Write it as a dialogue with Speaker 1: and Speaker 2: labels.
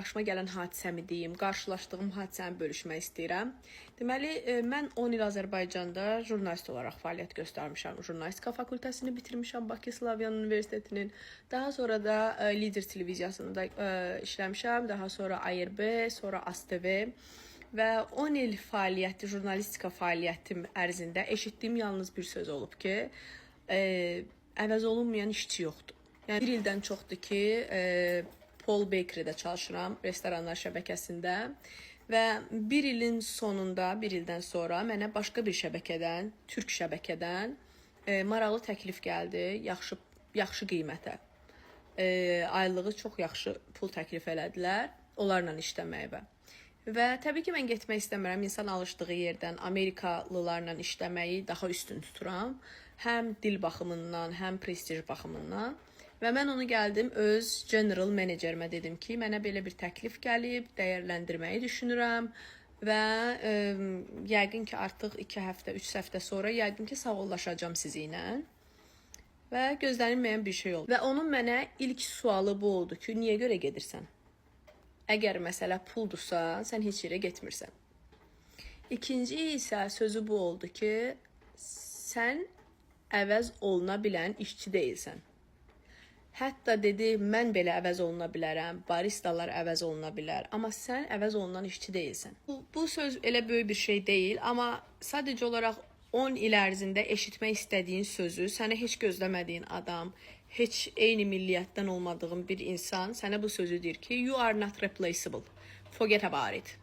Speaker 1: başıma gələn hadisəmi deyim, qarşılaşdığım hadisəni bölüşmək istəyirəm. Deməli, mən 10 il Azərbaycanda jurnalist olaraq fəaliyyət göstərmişəm. Jurnalistika fakültəsini bitirmişəm Bakı Slavyan Universitetinin. Daha sonra da Lider televiziyasında işləmişəm. Daha sonra ARB, sonra ASTV. Və 10 il fəaliyyəti, jurnalistika fəaliyyətim ərzində eşitdiyim yalnız bir söz olub ki, əvəz olunmayan işçi yoxdur. Yəni, bir ildən çoxdur ki, Paul Bakery'də çalışıram, restoranlar şəbəkəsində və bir ilin sonunda, bir ildən sonra mənə başqa bir şəbəkədən, türk şəbəkədən maraqlı təklif gəldi, yaxşı qiymətə. Aylığı çox yaxşı pul təklif elədilər, onlarla işləməyə. Və təbii ki, mən getmək istəmirəm. İnsan alışdığı yerdən Amerikalılarla işləməyi daha üstün tuturam. Həm dil baxımından, həm prestij baxımından. Və mən onu gəldim öz general menecerimə dedim ki, mənə belə bir təklif gəlib, dəyərləndirməyi düşünürəm. Və yəqin ki, artıq 2 həftə, 3 həftə sonra yəqin ki, sağollaşacağım sizinlə. Və gözlənilməyən bir şey oldu. Və onun mənə ilk sualı bu oldu ki, niyə görə gedirsən? Əgər məsələ puldursa, sən heç yerə getmirsən. İkinci isə sözü bu oldu ki, sən əvəz oluna bilən işçi deyilsən. Hətta dedi, mən belə əvəz oluna bilərəm, baristalar əvəz oluna bilər, amma sən əvəz olunan işçi deyilsən. Bu söz elə böyük bir şey deyil, amma sadəcə olaraq 10 il ərzində eşitmək istədiyin sözü, sənə heç gözləmədiyin adam, heç eyni milliyyətdən olmadığın bir insan sənə bu sözü deyir ki, you are not replaceable, forget about it.